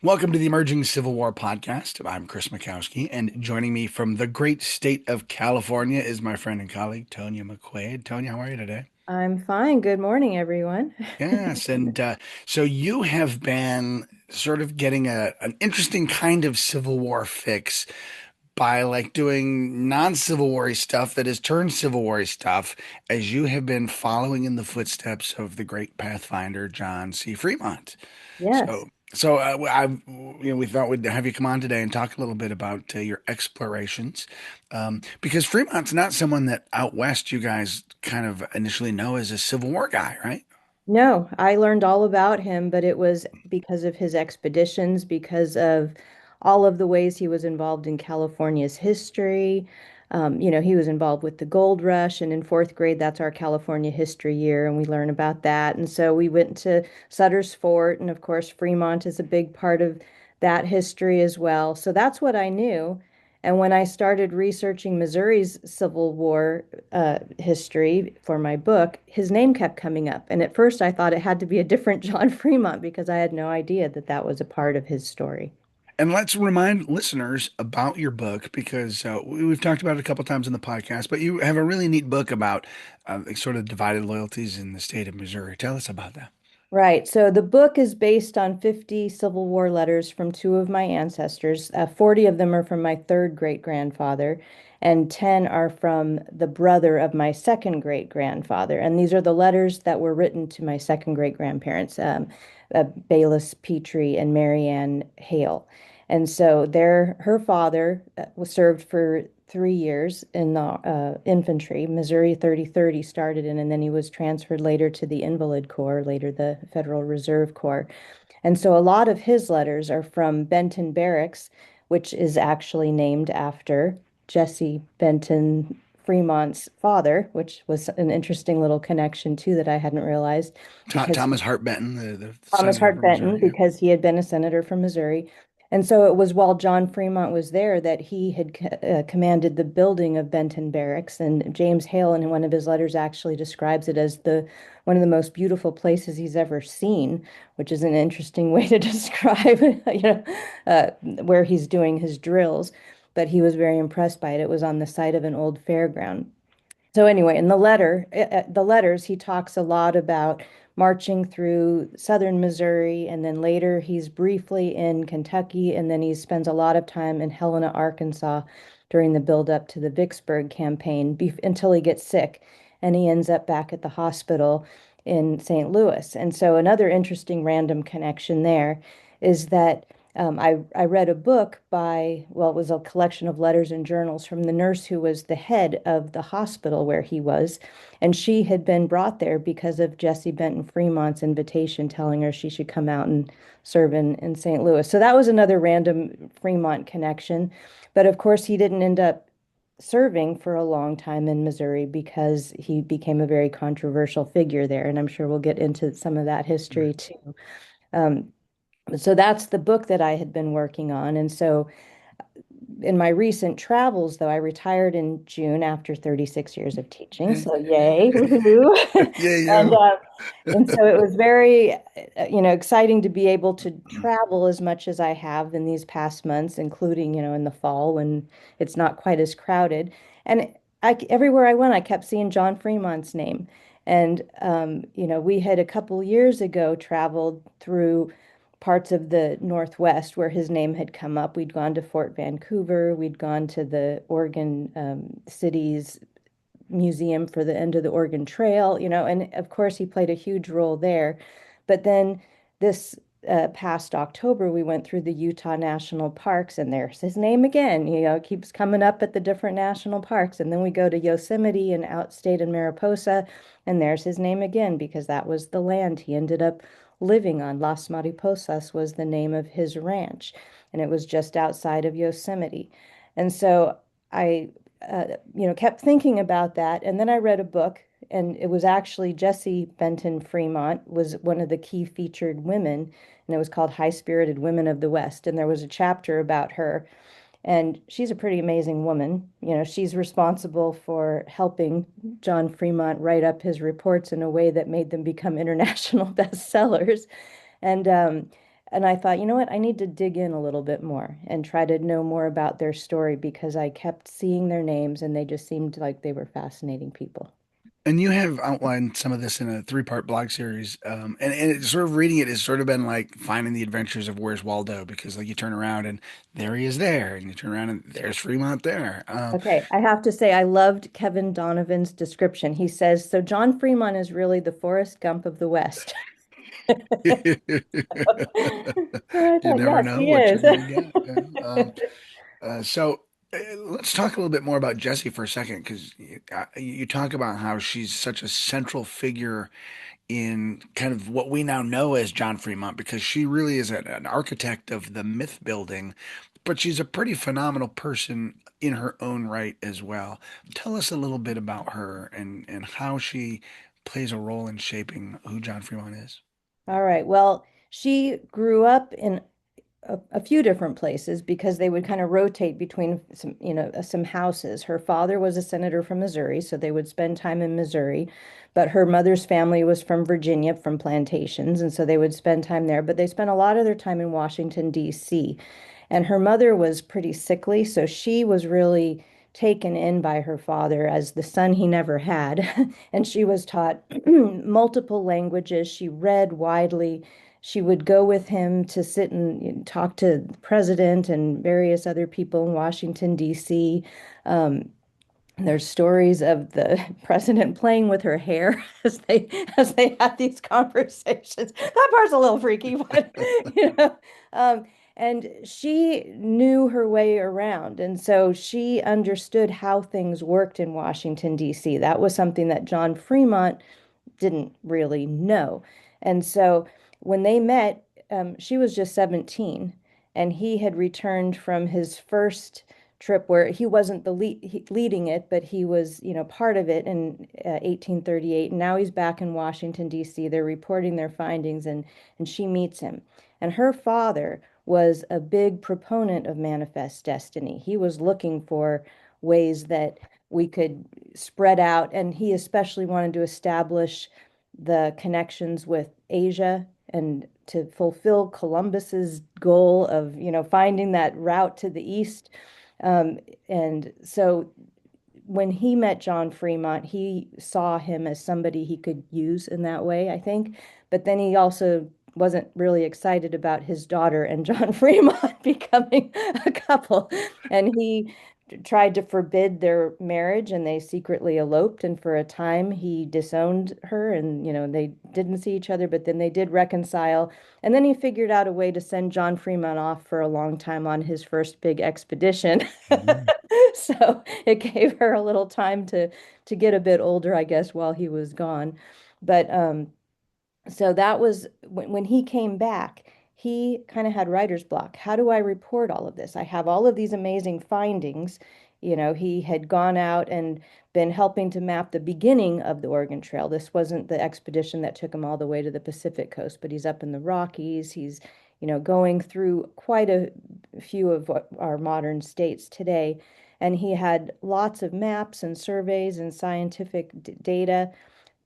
Welcome to the Emerging Civil War podcast. I'm Chris Mackowski, and joining me from the great state of California is my friend and colleague, Tonya McQuade. Tonya, how are you today? I'm fine. Good morning, everyone. Yes, and so you have been sort of getting an interesting kind of Civil War fix by like doing non-Civil War stuff that has turned Civil War stuff as you have been following in the footsteps of the great Pathfinder John C. Fremont. Yes. So we thought we'd have you come on today and talk a little bit about your explorations, because Fremont's not someone that out west you guys kind of initially know as a Civil War guy, right? No, I learned all about him, but it was because of his expeditions, because of all of the ways he was involved in California's history. He was involved with the gold rush, and in fourth grade, that's our California history year, and we learn about that. And so we went to Sutter's Fort, and of course, Fremont is a big part of that history as well. So that's what I knew. And when I started researching Missouri's Civil War history for my book, his name kept coming up. And at first, I thought it had to be a different John Fremont because I had no idea that that was a part of his story. And let's remind listeners about your book because we've talked about it a couple times in the podcast, but you have a really neat book about sort of divided loyalties in the state of Missouri. Tell us about that. Right. So the book is based on 50 Civil War letters from two of my ancestors. 40 of them are from my third great grandfather, and 10 are from the brother of my second great grandfather. And these are the letters that were written to my second great grandparents, Bayless Petrie and Marianne Hale. And so her father was served for 3 years in the infantry. Missouri 3030 started in, and then he was transferred later to the Invalid Corps, later the Federal Reserve Corps. And so a lot of his letters are from Benton Barracks, which is actually named after Jesse Benton Fremont's father, which was an interesting little connection too that I hadn't realized because Thomas Hart Benton, the Thomas senator Hart from Benton, Missouri. Yeah. because he had been a senator from Missouri. And so it was while John Fremont was there that he had commanded the building of Benton Barracks. And James Hale, in one of his letters, actually describes it as the one of the most beautiful places he's ever seen, which is an interesting way to describe, where he's doing his drills. But he was very impressed by it. It was on the site of an old fairground. So anyway, in the letters, he talks a lot about marching through southern Missouri, and then later he's briefly in Kentucky, and then he spends a lot of time in Helena, Arkansas during the buildup to the Vicksburg campaign until he gets sick, and he ends up back at the hospital in St. Louis. And so another interesting random connection there is that I read a book it was a collection of letters and journals from the nurse who was the head of the hospital where he was. And she had been brought there because of Jessie Benton Fremont's invitation telling her she should come out and serve in St. Louis. So that was another random Fremont connection. But of course, he didn't end up serving for a long time in Missouri because he became a very controversial figure there. And I'm sure we'll get into some of that history too. Um, so that's the book that I had been working on. And so in my recent travels, though, I retired in June after 36 years of teaching. Right. So yay, woohoo. Yeah, And you. so it was very, exciting to be able to travel as much as I have in these past months, including, in the fall when it's not quite as crowded. And everywhere I went, I kept seeing John Fremont's name. And, we had a couple years ago traveled through parts of the Northwest where his name had come up. We'd gone to Fort Vancouver, we'd gone to the Oregon Cities Museum for the end of the Oregon Trail, and of course he played a huge role there. But then this past October, we went through the Utah National Parks, and there's his name again. It keeps coming up at the different national parks. And then we go to Yosemite and outstate in Mariposa, and there's his name again because that was the land he ended up living on. Las Mariposas was the name of his ranch, and it was just outside of Yosemite. And so I kept thinking about that. And then I read a book, and it was actually Jessie Benton Fremont was one of the key featured women, and it was called High Spirited Women of the West. And there was a chapter about her. And she's a pretty amazing woman. She's responsible for helping John Fremont write up his reports in a way that made them become international bestsellers. And And I thought, you know what? I need to dig in a little bit more and try to know more about their story because I kept seeing their names and they just seemed like they were fascinating people. And you have outlined some of this in a three-part blog series. And it, sort of reading it has sort of been like finding the adventures of Where's Waldo, because like you turn around and there he is there, and you turn around and there's Fremont there. Okay, I have to say, I loved Kevin Donovan's description. He says, so John Fremont is really the Forrest Gump of the West. I You thought, never yes, know he what you're is. going to get. Yeah. Let's talk a little bit more about Jesse for a second, because you talk about how she's such a central figure in kind of what we now know as John Fremont, because she really is an architect of the myth building, but she's a pretty phenomenal person in her own right as well. Tell us a little bit about her and how she plays a role in shaping who John Fremont is. All right. Well, she grew up in a few different places because they would kind of rotate between some, some houses. Her father was a senator from Missouri, so they would spend time in Missouri. But her mother's family was from Virginia, from plantations, and so they would spend time there. But they spent a lot of their time in Washington, D.C. And her mother was pretty sickly, so she was really taken in by her father as the son he never had. And she was taught multiple languages. She read widely. She would go with him to sit and talk to the president and various other people in Washington, D.C. Um, there's stories of the president playing with her hair as they had these conversations. That part's a little freaky, but you know. Um, and she knew her way around, and so she understood how things worked in Washington, D.C. That was something that John Fremont didn't really know. And so when they met, she was just 17, and he had returned from his first trip where he wasn't leading it, but he was, part of it in 1838. And now he's back in Washington, D.C. They're reporting their findings, and she meets him. And her father was a big proponent of manifest destiny. He was looking for ways that we could spread out, and he especially wanted to establish the connections with Asia and to fulfill Columbus's goal of, finding that route to the east. And so when he met John Fremont, he saw him as somebody he could use in that way, I think. But then he also wasn't really excited about his daughter and John Fremont becoming a couple. And he tried to forbid their marriage and they secretly eloped. And for a time, he disowned her and, they didn't see each other, but then they did reconcile. And then he figured out a way to send John Fremont off for a long time on his first big expedition. Mhm. So it gave her a little time to get a bit older, I guess, while he was gone. But so that was when he came back, he kind of had writer's block. How do I report all of this? I have all of these amazing findings. He had gone out and been helping to map the beginning of the Oregon Trail. This wasn't the expedition that took him all the way to the Pacific coast, but he's up in the Rockies. He's, going through quite a few of what our modern states today. And he had lots of maps and surveys and scientific data,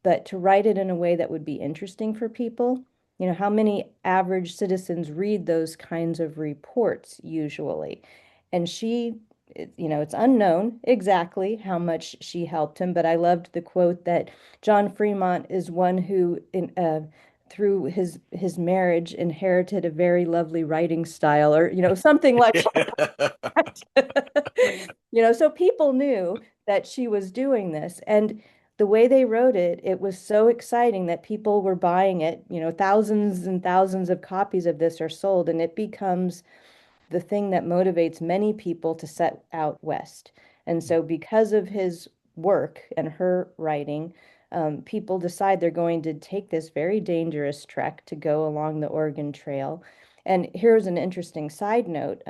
but to write it in a way that would be interesting for people. How many average citizens read those kinds of reports usually? And she, it's unknown exactly how much she helped him, but I loved the quote that John Fremont is one who, through his marriage, inherited a very lovely writing style, or something like so people knew that she was doing this. And the way they wrote it, it was so exciting that people were buying it. Thousands and thousands of copies of this are sold, and it becomes the thing that motivates many people to set out west. And so, because of his work and her writing, people decide they're going to take this very dangerous trek to go along the Oregon Trail. And here's an interesting side note.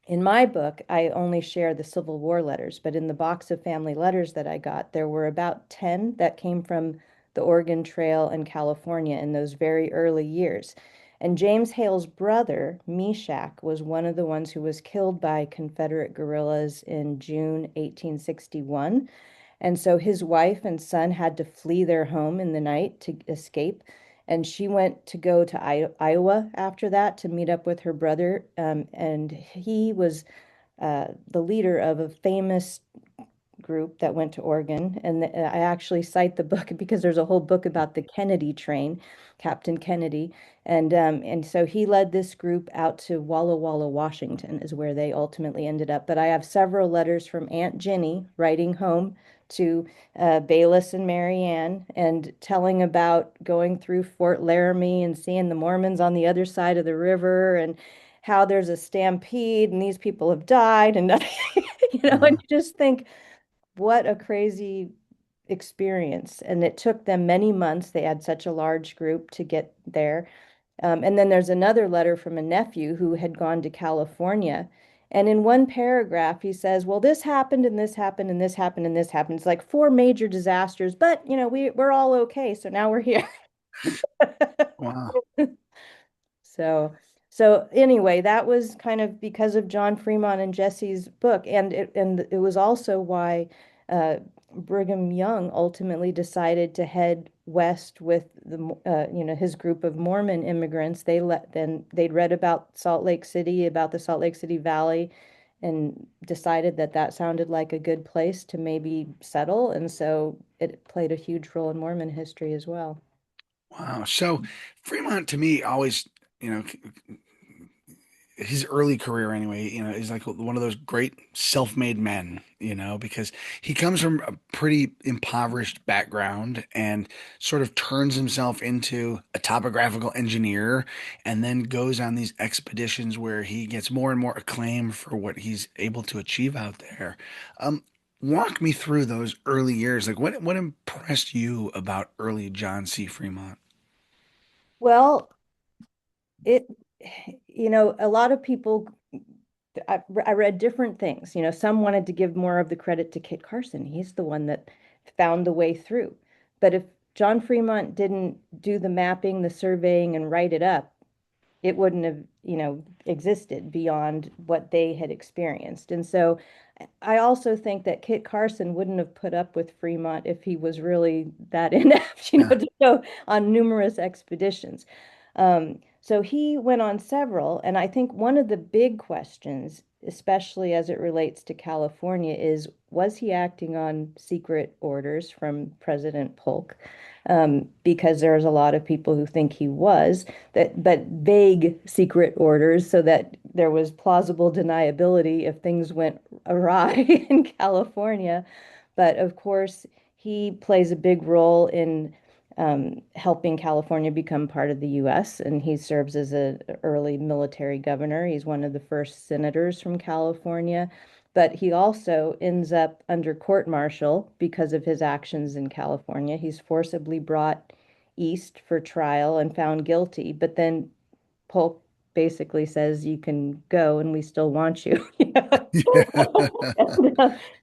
In my book, I only share the Civil War letters, but in the box of family letters that I got, there were about 10 that came from the Oregon Trail in California in those very early years. And James Hale's brother, Meshach, was one of the ones who was killed by Confederate guerrillas in June 1861. And so his wife and son had to flee their home in the night to escape. And she went to go to Iowa after that to meet up with her brother. And he was the leader of a famous group that went to Oregon. And I actually cite the book because there's a whole book about the Kennedy train, Captain Kennedy. And so he led this group out to Walla Walla, Washington, is where they ultimately ended up. But I have several letters from Aunt Jenny writing home to Bayless and Marianne and telling about going through Fort Laramie and seeing the Mormons on the other side of the river and how there's a stampede and these people have died and and Uh-huh. you just think what a crazy experience. And it took them many months. They had such a large group to get there. And then there's another letter from a nephew who had gone to California. And in one paragraph, he says, well, this happened and this happened and this happened and this happened. It's like four major disasters, but we're all okay. So now we're here. Wow. So, so anyway, that was kind of because of John Fremont and Jesse's book, and it was also why uh, Brigham Young ultimately decided to head west with his group of Mormon immigrants. They'd read about Salt Lake City, about the Salt Lake City Valley, and decided that that sounded like a good place to maybe settle, and so it played a huge role in Mormon history as well. Wow. So Fremont to me always, you know, his early career anyway, is like one of those great self-made men, because he comes from a pretty impoverished background and sort of turns himself into a topographical engineer and then goes on these expeditions where he gets more and more acclaim for what he's able to achieve out there. Um, Walk me through those early years. Like what impressed you about early John C. Fremont? Well, it, a lot of people, I read different things. Some wanted to give more of the credit to Kit Carson. He's the one that found the way through. But if John Fremont didn't do the mapping, the surveying, and write it up, it wouldn't have, existed beyond what they had experienced. And so I also think that Kit Carson wouldn't have put up with Fremont if he was really that inept, Yeah. to go on numerous expeditions. So he went on several, and I think one of the big questions, especially as it relates to California, is was he acting on secret orders from President Polk? Because there's a lot of people who think he was, but vague secret orders so that there was plausible deniability if things went awry in California. But of course, he plays a big role in helping California become part of the U.S., and he serves as an early military governor. He's one of the first senators from California, but he also ends up under court-martial because of his actions in California. He's forcibly brought east for trial and found guilty, but then Polk basically says you can go and we still want you. Yeah.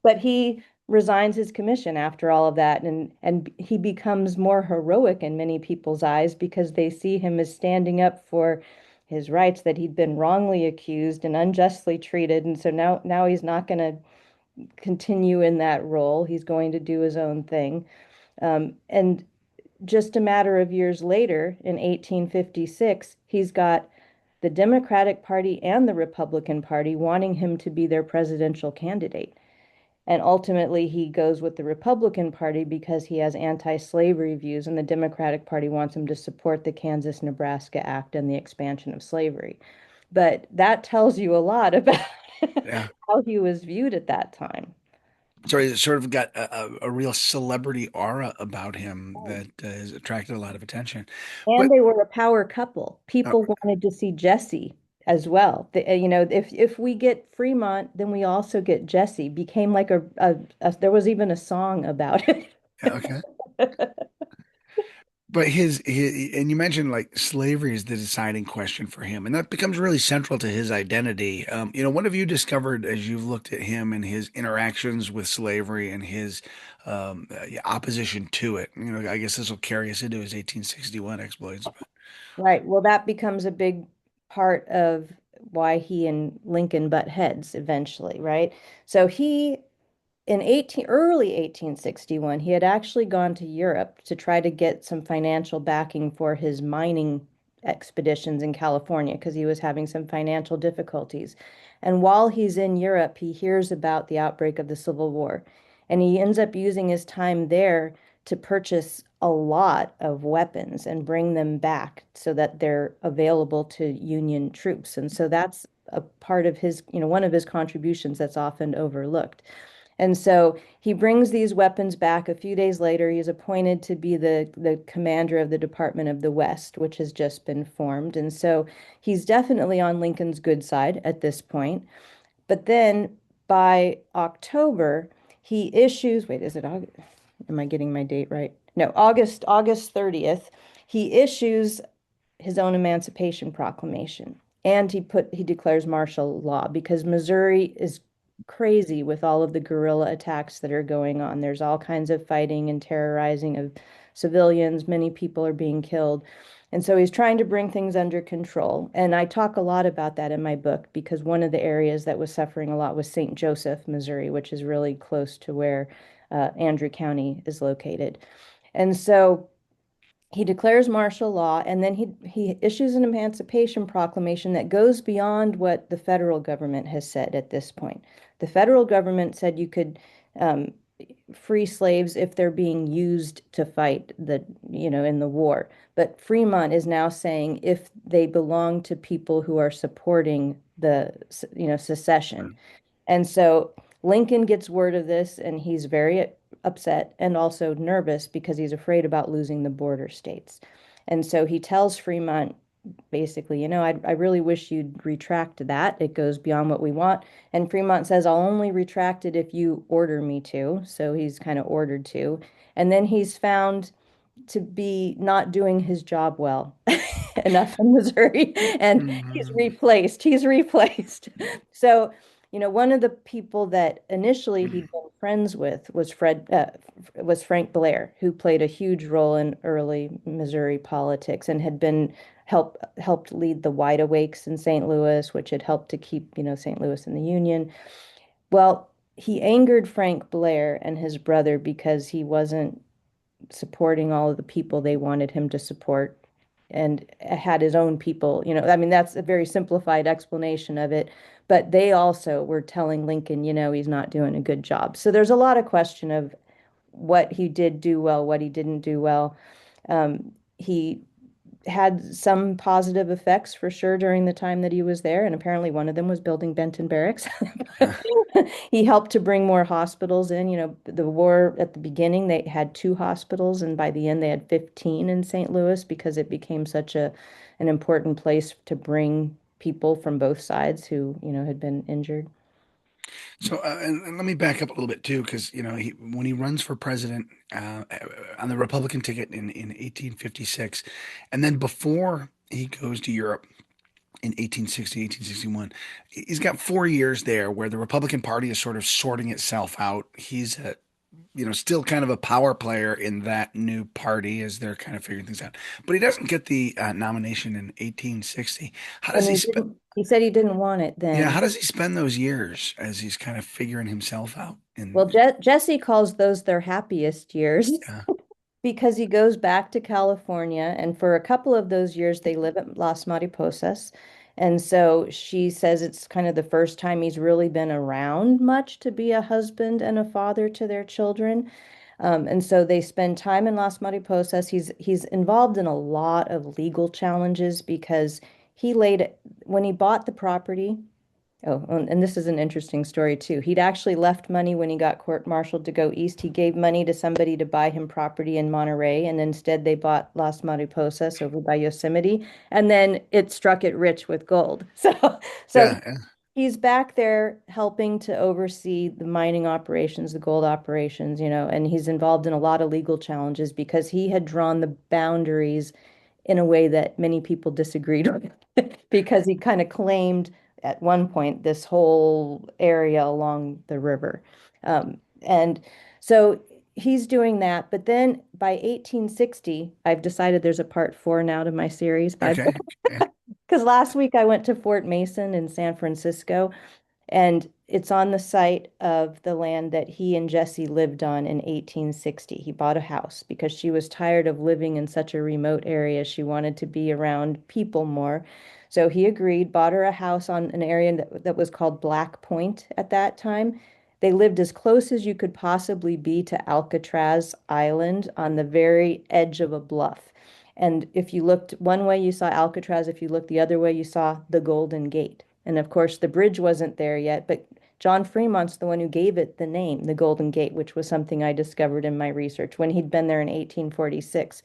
But he resigns his commission after all of that, and he becomes more heroic in many people's eyes because they see him as standing up for his rights, that he'd been wrongly accused and unjustly treated, and so now he's not going to continue in that role. He's going to do his own thing. And just a matter of years later, in 1856, he's got the Democratic Party and the Republican Party wanting him to be their presidential candidate. And ultimately, he goes with the Republican Party because he has anti-slavery views, and the Democratic Party wants him to support the Kansas-Nebraska Act and the expansion of slavery. But that tells you a lot about Yeah. how he was viewed at that time. So he's sort of got a real celebrity aura about him that has attracted a lot of attention. And But they were a power couple. uh, People wanted to see Jesse as well. If we get Fremont, then we also get Jesse. Became like there was even a song about it. yeah, okay. But and you mentioned like slavery is the deciding question for him, and that becomes really central to his identity. What have you discovered as you've looked at him and his interactions with slavery and his opposition to it? I guess this will carry us into his 1861 exploits. Right. Well, that becomes a big part of why he and Lincoln butt heads eventually, right? So he in early 1861, he had actually gone to Europe to try to get some financial backing for his mining expeditions in California because he was having some financial difficulties. And while he's in Europe, he hears about the outbreak of the Civil War. And he ends up using his time there to purchase a lot of weapons and bring them back so that they're available to Union troops. And so that's a part of his, one of his contributions that's often overlooked. And so he brings these weapons back. A few days later, he's appointed to be the commander of the Department of the West, which has just been formed. And so he's definitely on Lincoln's good side at this point. But then by October, he issues, wait, is it August? Am I getting my date right? No, August 30th, he issues his own Emancipation Proclamation. And he declares martial law because Missouri is crazy with all of the guerrilla attacks that are going on. There's all kinds of fighting and terrorizing of civilians. Many people are being killed. And so he's trying to bring things under control. And I talk a lot about that in my book because one of the areas that was suffering a lot was St. Joseph, Missouri, which is really close to where Andrew County is located. And so he declares martial law, and then he issues an emancipation proclamation that goes beyond what the federal government has said at this point. The federal government said you could um, free slaves if they're being used to fight in the war. But Fremont is now saying if they belong to people who are supporting secession. And so Lincoln gets word of this and he's very upset and also nervous because he's afraid about losing the border states. And so he tells Fremont basically, I really wish you'd retract that. It goes beyond what we want. And Fremont says, I'll only retract it if you order me to. So he's kind of ordered to. And then he's found to be not doing his job well enough in Missouri, and he's Mhm. replaced. He's replaced. So, one of the people that initially he'd been friends with was Frank Blair, who played a huge role in early Missouri politics and had been helped lead the Wide Awakes in St. Louis, which had helped to keep, St. Louis in the Union. Well, he angered Frank Blair and his brother because he wasn't supporting all of the people they wanted him to support and had his own people. I mean, that's a very simplified explanation of it. But they also were telling Lincoln, he's not doing a good job. So there's a lot of question of what he did do well, what he didn't do well. He had some positive effects for sure during the time that he was there, and apparently one of them was building Benton Barracks. He helped to bring more hospitals in. The war at the beginning, they had two hospitals, and by the end, they had 15 in St. Louis because it became such an important place to bring people from both sides who, had been injured. So, and let me back up a little bit too, because when he runs for president on the Republican ticket in 1856, and then before he goes to Europe in 1860, 1861, he's got 4 years there where the Republican Party is sort of sorting itself out. He's still kind of a power player in that new party as they're kind of figuring things out. But he doesn't get the nomination in 1860. How does And he he spend? didn't, he said he didn't want it Yeah, then. how does he spend those years as he's kind of figuring himself out? Well, Jesse calls those their happiest years. Yeah, Because he goes back to California, and for a couple of those years, they live at Las Mariposas. And so she says it's kind of the first time he's really been around much to be a husband and a father to their children. And so they spend time in Las Mariposas. He's involved in a lot of legal challenges because when he bought the property. Oh, and this is an interesting story too. He'd actually left money when he got court-martialed to go east. He gave money to somebody to buy him property in Monterey, and instead they bought Las Mariposas over by Yosemite, and then it struck it rich with gold. So yeah, yeah. he's back there helping to oversee the mining operations, the gold operations, and he's involved in a lot of legal challenges because he had drawn the boundaries in a way that many people disagreed with because he kind of claimed at one point this whole area along the river. And so he's doing that. But then by 1860, I've decided there's a part four now to my series, by Okay. Yeah. because last week I went to Fort Mason in San Francisco, and it's on the site of the land that he and Jessie lived on in 1860. He bought a house because she was tired of living in such a remote area. She wanted to be around people more. So he agreed, bought her a house on an area that was called Black Point at that time. They lived as close as you could possibly be to Alcatraz Island on the very edge of a bluff. And if you looked one way, you saw Alcatraz. If you looked the other way, you saw the Golden Gate. And of course, the bridge wasn't there yet, but John Fremont's the one who gave it the name, the Golden Gate, which was something I discovered in my research when he'd been there in 1846.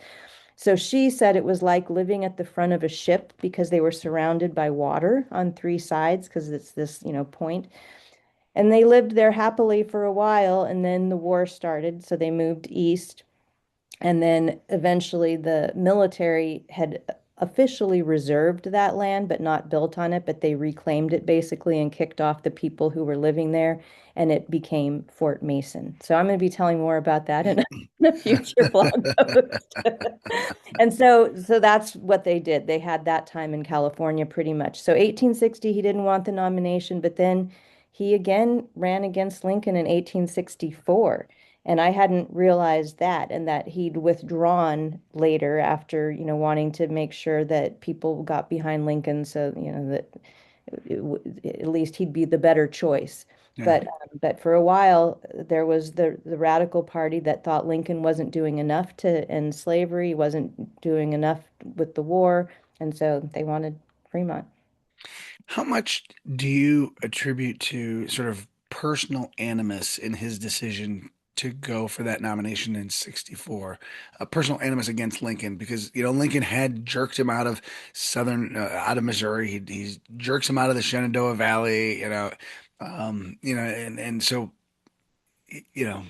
So she said it was like living at the front of a ship because they were surrounded by water on three sides because it's this, point. And they lived there happily for a while, and then the war started, so they moved east. And then eventually the military had officially reserved that land, but not built on it, but they reclaimed it basically and kicked off the people who were living there, and it became Fort Mason. So I'm going to be telling more about that in in a future blog post. And so that's what they did. They had that time in California pretty much. So 1860, he didn't want the nomination, but then he again ran against Lincoln in 1864. And I hadn't realized that, and that he'd withdrawn later after, wanting to make sure that people got behind Lincoln so, that at least he'd be the better choice. Yeah. But for a while, there was the radical party that thought Lincoln wasn't doing enough to end slavery, wasn't doing enough with the war, and so they wanted Fremont. How much do you attribute to sort of personal animus in his decision to go for that nomination in 64? Personal animus against Lincoln, because, Lincoln had jerked him out of out of Missouri. He jerks him out of the Shenandoah Valley, and so, you know,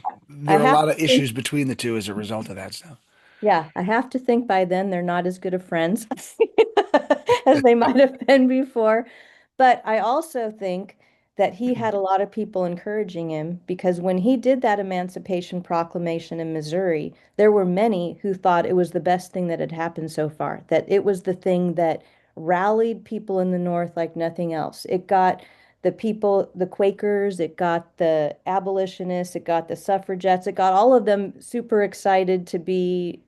I there are a have lot to of think, issues between the two as a result of that stuff. yeah, I have to think by then they're not as good of friends as they might have been before. But I also think that he had a lot of people encouraging him because when he did that Emancipation Proclamation in Missouri, there were many who thought it was the best thing that had happened so far, that it was the thing that rallied people in the North like nothing else. It got the people, the Quakers, it got the abolitionists, it got the suffragettes, it got all of them super excited to be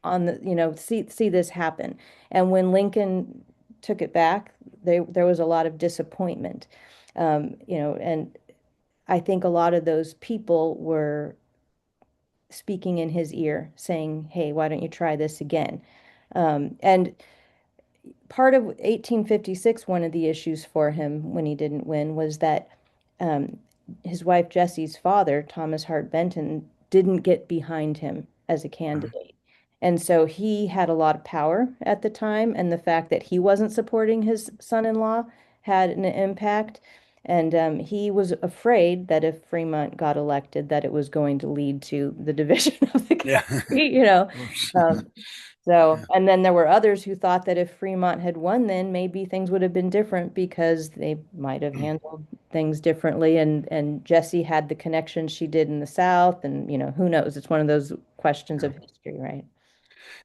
on the, see this happen. And when Lincoln took it back, there was a lot of disappointment. And I think a lot of those people were speaking in his ear, saying, "Hey, why don't you try this again?" And part of 1856, one of the issues for him when he didn't win was that um, his wife Jessie's father, Thomas Hart Benton, didn't get behind him as a Uh, candidate. And so he had a lot of power at the time, and the fact that he wasn't supporting his son-in-law had an impact. And he was afraid that if Fremont got elected, that it was going to lead to the division of the yeah. country, Oops. Um, and then there were others who thought that if Fremont had won, then maybe things would have been different because they might have handled things differently. And Jesse had the connections she did in the South, and who knows? It's one of those questions Yeah. of history, right?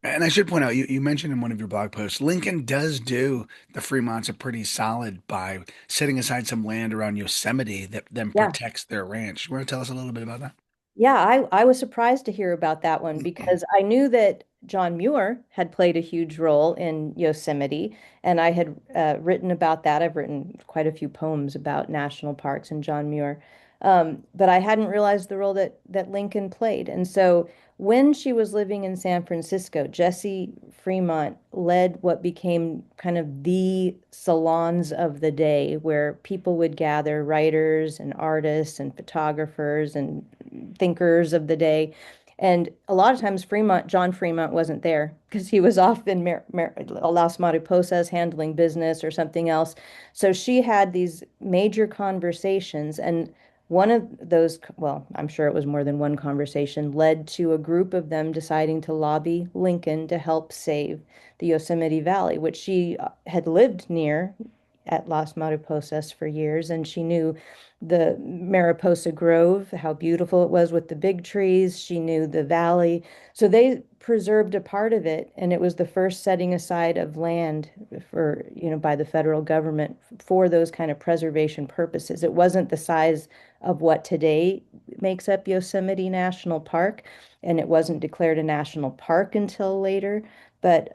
And I should point out, you mentioned in one of your blog posts, Lincoln does do the Fremonts a pretty solid by setting aside some land around Yosemite that then Yeah. protects their ranch. You want to tell us a little bit about that? Yeah, I was surprised to hear about that one because I knew that John Muir had played a huge role in Yosemite, and I had written about that. I've written quite a few poems about national parks and John Muir, but I hadn't realized the role that Lincoln played. And so when she was living in San Francisco, Jessie Fremont led what became kind of the salons of the day, where people would gather, writers and artists and photographers and thinkers of the day. And a lot of times John Fremont wasn't there because he was off in Las Mariposas handling business or something else. So she had these major conversations, and one of those, well, I'm sure it was more than one conversation, led to a group of them deciding to lobby Lincoln to help save the Yosemite Valley, which she had lived near at Las Mariposas for years, and she knew the Mariposa Grove, how beautiful it was with the big trees. She knew the valley. So they preserved a part of it, and it was the first setting aside of land for, by the federal government for those kind of preservation purposes. It wasn't the size of what today makes up Yosemite National Park, and it wasn't declared a national park until later. But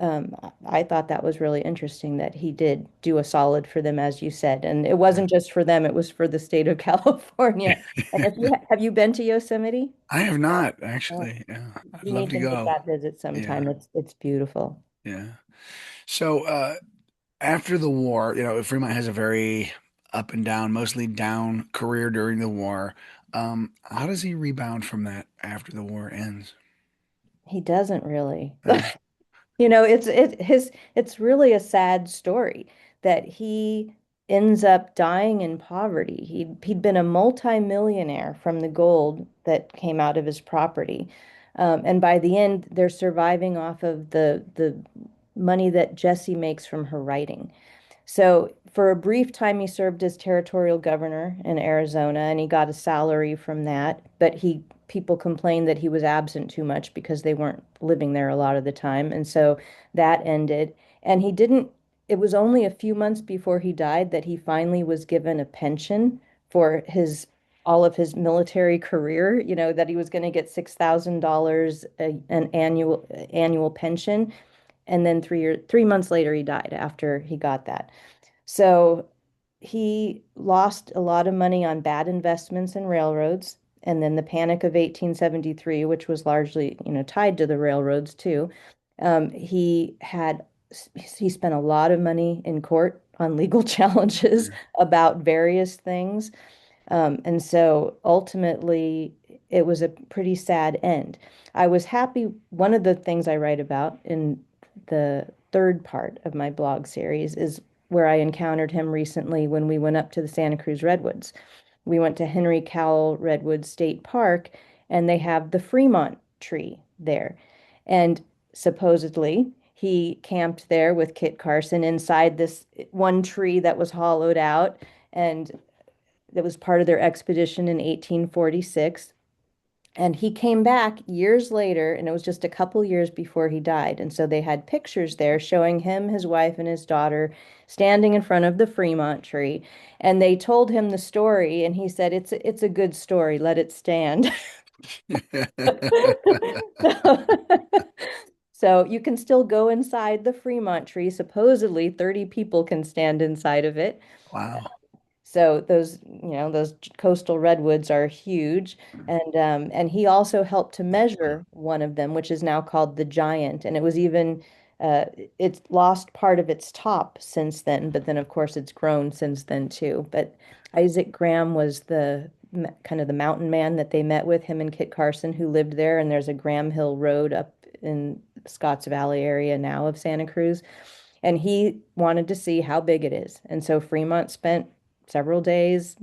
I thought that was really interesting that he did do a solid for them, as you said. And it wasn't just for them, it was for the state of California. And if you have you been to Yosemite? I have not Oh, actually. Yeah, I'd you love need to to make go. that visit Yeah, sometime. It's beautiful. yeah. So after the war, Fremont has a very up and down, mostly down career during the war. How does he rebound from that after the war ends? He doesn't really. Uh, It's really a sad story that he ends up dying in poverty. He'd been a multimillionaire from the gold that came out of his property. And by the end, they're surviving off of the money that Jessie makes from her writing. So for a brief time, he served as territorial governor in Arizona, and he got a salary from that. But people complained that he was absent too much because they weren't living there a lot of the time, and so that ended. And he didn't. It was only a few months before he died that he finally was given a pension for his all of his military career. That he was going to get $6,000 an annual pension, and then 3 months later he died after he got that. So he lost a lot of money on bad investments in railroads. And then the Panic of 1873, which was largely, tied to the railroads too. He had he spent a lot of money in court on legal challenges about various things. And so ultimately, it was a pretty sad end. I was happy. One of the things I write about in the third part of my blog series is where I encountered him recently when we went up to the Santa Cruz Redwoods. We went to Henry Cowell Redwood State Park, and they have the Fremont tree there. And supposedly, he camped there with Kit Carson inside this one tree that was hollowed out. And that was part of their expedition in 1846. And he came back years later, and it was just a couple years before he died. And so they had pictures there showing him, his wife, and his daughter standing in front of the Fremont tree. And they told him the story, and he said, "It's a good story. Let it stand." So, so you can still go inside the Fremont tree. Supposedly, 30 people can stand inside of it. wow. So those coastal redwoods are huge, and he also helped to measure one of them, which is now called the Giant, and it was even it's lost part of its top since then, but then of course it's grown since then too. But Isaac Graham was the kind of the mountain man that they met with, him and Kit Carson, who lived there, and there's a Graham Hill Road up in Scotts Valley area now of Santa Cruz. And he wanted to see how big it is. And so Fremont spent several days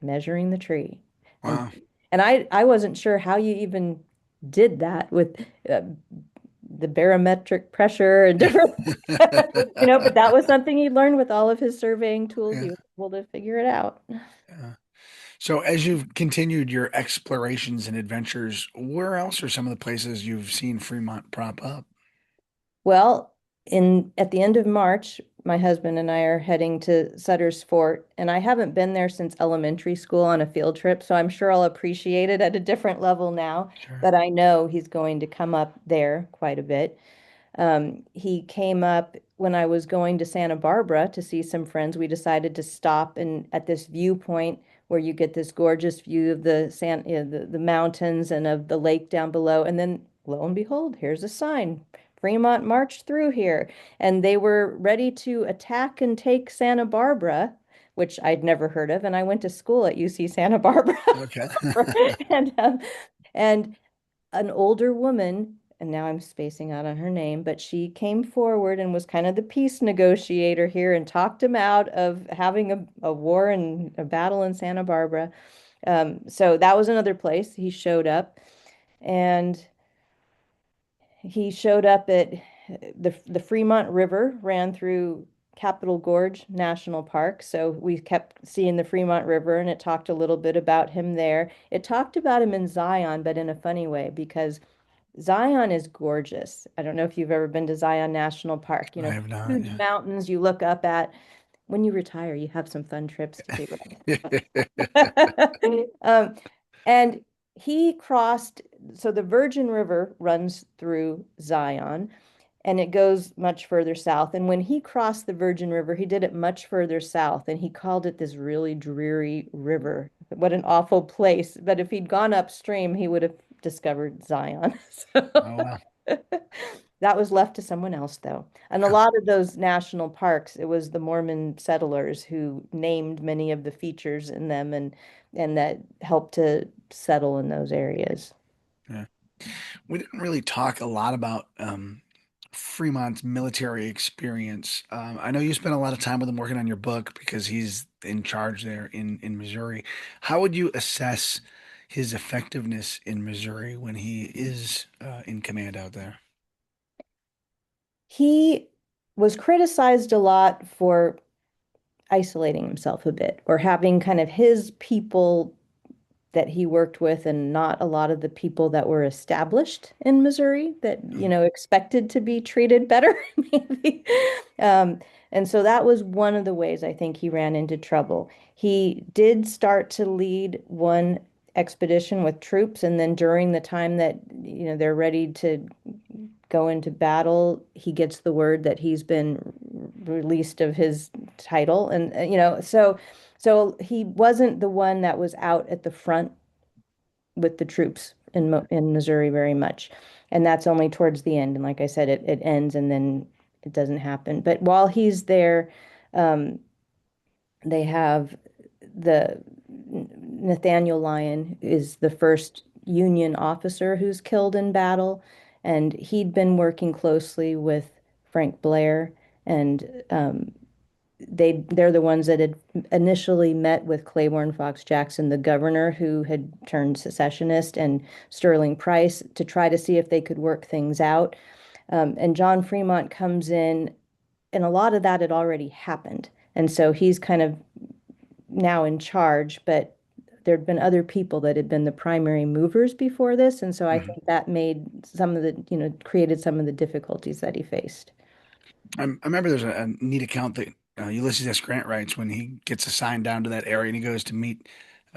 measuring the tree. And Wow. and I wasn't sure how you even did that with uh, the barometric pressure and different, but that was something he learned with all of his surveying tools. Yeah, He was able to figure it out. yeah. So as you've continued your explorations and adventures, where else are some of the places you've seen Fremont prop up? Well, in at the end of March, my husband and I are heading to Sutter's Fort, and I haven't been there since elementary school on a field trip, so I'm sure I'll appreciate it at a different level now. Sure. But I know he's going to come up there quite a bit. He came up when I was going to Santa Barbara to see some friends. We decided to stop and at this viewpoint where you get this gorgeous view of the mountains and of the lake down below. And then lo and behold, here's a sign. Fremont marched through here, and they were ready to attack and take Santa Barbara, which I'd never heard of. And I went to school at UC Santa Barbara. Okay. And and an older woman, and now I'm spacing out on her name, but she came forward and was kind of the peace negotiator here and talked him out of having a war and a battle in Santa Barbara. So that was another place he showed up, and he showed up at the Fremont River ran through Capitol Gorge National Park. So we kept seeing the Fremont River, and it talked a little bit about him there. It talked about him in Zion, but in a funny way, because Zion is gorgeous. I don't know if you've ever been to Zion National Park. I have not. Huge mountains you look up at. When you retire, you have some fun trips to do, Yeah. right? And he crossed, so the Virgin River runs through Zion and it goes much further south. And when he crossed the Virgin River, he did it much further south and he called it this really dreary river. What an awful place. But if he'd gone upstream, he would have discovered Zion. Oh So well. that was left to someone else, though. And a lot of those national parks, it was the Mormon settlers who named many of the features in them and that helped to settle in those areas. Yeah. We didn't really talk a lot about Fremont's military experience. I know you spent a lot of time with him working on your book because he's in charge there in Missouri. How would you assess his effectiveness in Missouri when he is in command out there? He was criticized a lot for isolating himself a bit or having kind of his people that he worked with and not a lot of the people that were established in Missouri that, Mm, expected to be treated better, maybe. Um, and so that was one of the ways I think he ran into trouble. He did start to lead one expedition with troops, and then during the time that, they're ready to go into battle, he gets the word that he's been released of his title. And, so he wasn't the one that was out at the front with the troops in Missouri very much. And that's only towards the end. And like I said, it ends and then it doesn't happen. But while he's there, um, they have the Nathaniel Lyon is the first Union officer who's killed in battle, and he'd been working closely with Frank Blair, and they're the ones that had initially met with Claiborne Fox Jackson, the governor who had turned secessionist, and Sterling Price to try to see if they could work things out. And John Fremont comes in, and a lot of that had already happened. And so he's kind of now in charge, but there'd been other people that had been the primary movers before this. And so I mhm. think that made some of the, created some of the difficulties that he faced. I remember there's a neat account that Ulysses S. Grant writes when he gets assigned down to that area and he goes to meet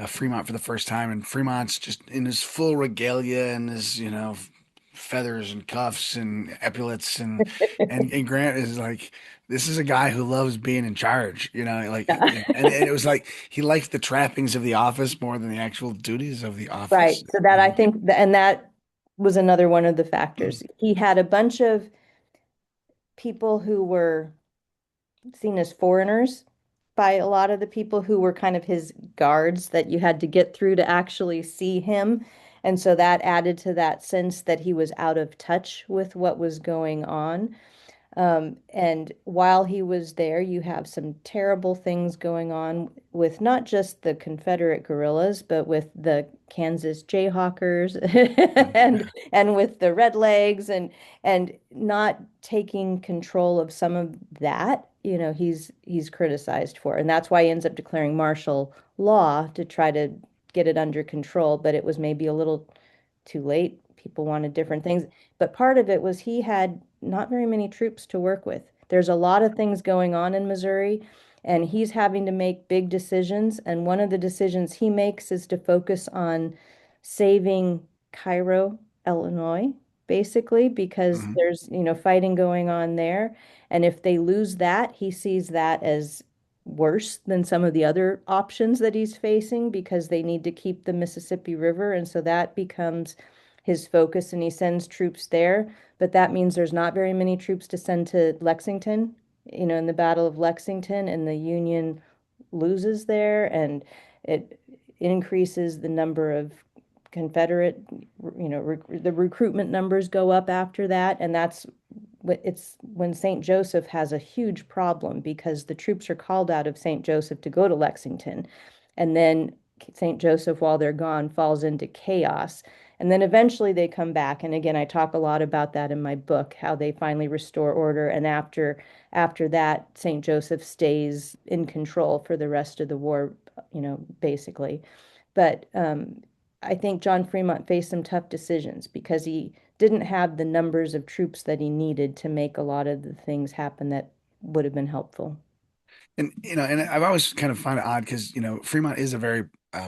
Fremont for the first time, and Fremont's just in his full regalia and his, feathers and cuffs and epaulets, and Grant is like, this is a guy who loves being in charge, like, Yeah. and it was like he liked the trappings of the office more than the actual duties of the Right. office. So that I think, and that was another one of the factors. He had a bunch of people who were seen as foreigners by a lot of the people who were kind of his guards that you had to get through to actually see him. And so that added to that sense that he was out of touch with what was going on. And while he was there, you have some terrible things going on with not just the Confederate guerrillas, but with the Kansas Jayhawkers and with the Redlegs and not taking control of some of that, he's criticized for. And that's why he ends up declaring martial law to try to get it under control, but it was maybe a little too late. People wanted different things. But part of it was he had not very many troops to work with. There's a lot of things going on in Missouri, and he's having to make big decisions. And one of the decisions he makes is to focus on saving Cairo, Illinois, basically, because Mhm. there's, fighting going on there. And if they lose that, he sees that as worse than some of the other options that he's facing because they need to keep the Mississippi River. And so that becomes his focus, and he sends troops there. But that means there's not very many troops to send to Lexington, in the Battle of Lexington, and the Union loses there, and it increases the number of Confederate, the recruitment numbers go up after that, and it's when St. Joseph has a huge problem because the troops are called out of St. Joseph to go to Lexington, and then St. Joseph, while they're gone, falls into chaos. And then eventually they come back. And again, I talk a lot about that in my book, how they finally restore order. And after that, St. Joseph stays in control for the rest of the war, basically. But I think John Fremont faced some tough decisions because he didn't have the numbers of troops that he needed to make a lot of the things happen that would have been helpful. And and I've always kind of found it odd because Fremont is a very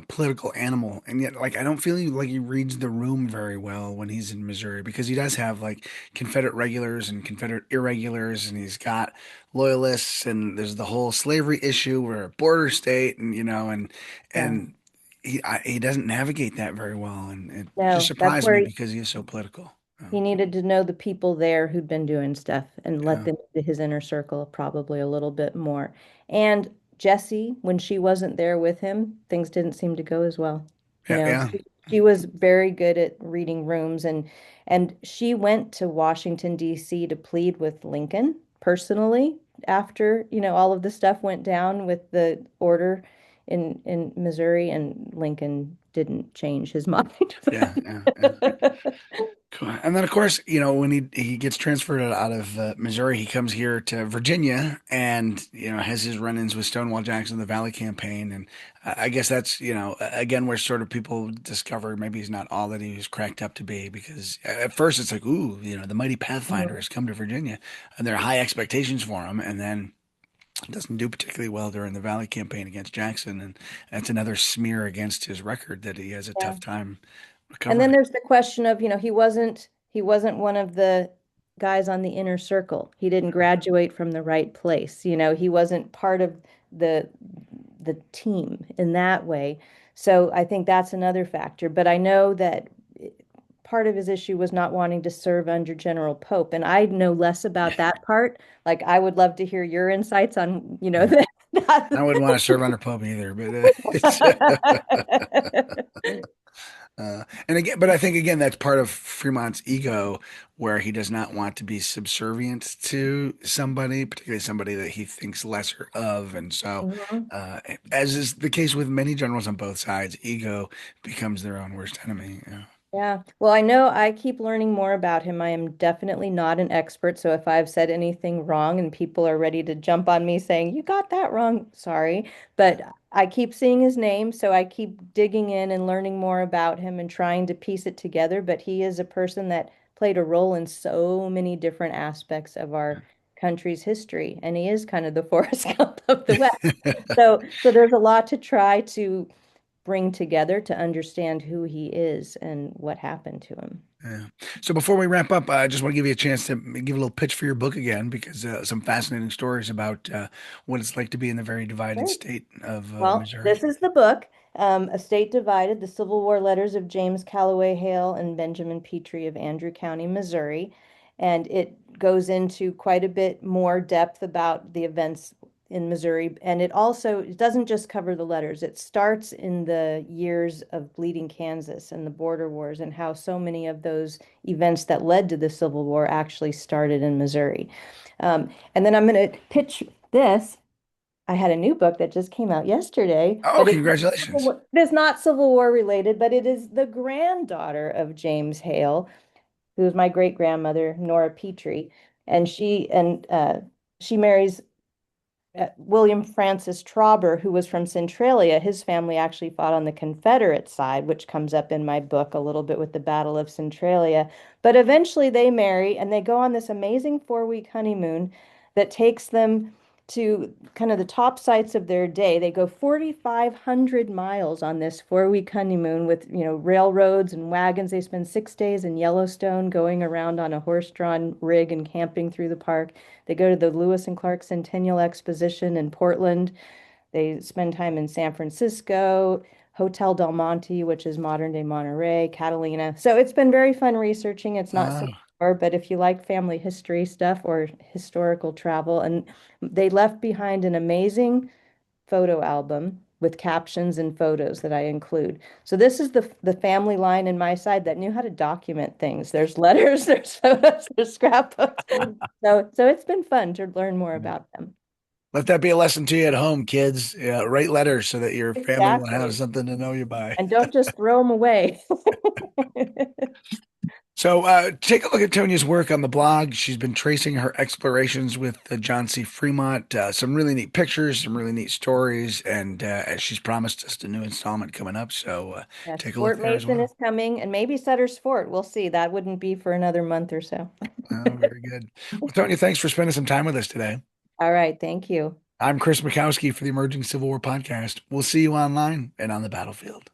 political animal, and yet like I don't feel like he reads the room very well when he's in Missouri because he does have like Confederate regulars and Confederate irregulars, and he's got loyalists, and there's the whole slavery issue. We're a border state, and Yeah. and he doesn't navigate that very well, and it just No, that's surprised where me because he is so political. he needed to know the people there who'd been doing stuff and let Yeah, them into his inner circle probably a little bit more. And Jessie, when she wasn't there with him, things didn't seem to go as well. You yeah, know, yeah, she was very good at reading rooms, and she went to Washington, D.C. to plead with Lincoln personally after, all of the stuff went down with the order in Missouri, and Lincoln didn't change his mind. yeah, yeah, yeah. Cool. And then, of course, when he gets transferred out of Missouri, he comes here to Virginia, and has his run-ins with Stonewall Jackson, the Valley Campaign, and I guess that's again where sort of people discover maybe he's not all that he was cracked up to be, because at first it's like, ooh, the mighty Pathfinder has come to Virginia, and there are high expectations for him, and then doesn't do particularly well during the Valley Campaign against Jackson, and that's another smear against his record that he has a Yeah. tough time And then recovering. there's the question of, he wasn't one of the guys on the inner circle. He didn't graduate from the right place. He wasn't part of the the team in that way. So I think that's another factor. But I know that part of his issue was not wanting to serve under General Pope. And I know less about that part. Like I would love to hear your insights on, Yeah. I that. wouldn't want to serve under Pope either, but it's and again, but I think again that's part of Fremont's ego, where he does not want to be subservient to somebody, particularly somebody that he thinks lesser of, and so, Mhm. uh, as is the case with many generals on both sides, ego becomes their own worst enemy. Yeah. Yeah. Well, I know I keep learning more about him. I am definitely not an expert. So if I've said anything wrong and people are ready to jump on me saying, you got that wrong, sorry. But I keep seeing his name. So I keep digging in and learning more about him and trying to piece it together. But he is a person that played a role in so many different aspects of our country's history. And he is kind of the Forrest Gump of the West. So there's a lot to try to bring together to understand who he is and what happened to him. Yeah. So before we wrap up, I just want to give you a chance to give a little pitch for your book again, because some fascinating stories about what it's like to be in the very divided Great. state of Well, Missouri. this is the book, A State Divided, The Civil War Letters of James Callaway Hale and Benjamin Petrie of Andrew County, Missouri. And it goes into quite a bit more depth about the events in Missouri. And it doesn't just cover the letters. It starts in the years of Bleeding Kansas and the border wars and how so many of those events that led to the Civil War actually started in Missouri. And then I'm going to pitch this. I had a new book that just came out yesterday, Oh, but congratulations! It is not Civil War related, but it is the granddaughter of James Hale, who is my great grandmother, Nora Petrie, and she marries William Francis Trauber, who was from Centralia. His family actually fought on the Confederate side, which comes up in my book a little bit with the Battle of Centralia. But eventually they marry and they go on this amazing 4-week honeymoon that takes them to kind of the top sites of their day. They go 4,500 miles on this 4-week honeymoon with, railroads and wagons. They spend 6 days in Yellowstone going around on a horse-drawn rig and camping through the park. They go to the Lewis and Clark Centennial Exposition in Portland. They spend time in San Francisco, Hotel Del Monte, which is modern day Monterey, Catalina. So it's been very fun researching. It's not so Wow. far, but if you like family history stuff or historical travel, and they left behind an amazing photo album with captions and photos that I include. So this is the family line in my side that knew how to document things. There's letters, there's photos, there's scrapbooks. So it's been fun to learn more about them. Let that be a lesson to you at home, kids. Yeah, write letters so that your family will have Exactly. something to know you by. And don't just throw them away. So take a look at Tonia's work on the blog. She's been tracing her explorations with John C. Fremont. Some really neat pictures, some really neat stories, and as she's promised us a new installment coming up. So Yes, take a look Fort there as Mason well. is coming, and maybe Sutter's Fort. We'll see. That wouldn't be for another month or so. Oh, very good. Well, Tonya, thanks for spending some time with us today. All right, thank you. I'm Chris Mackowski for the Emerging Civil War podcast. We'll see you online and on the battlefield.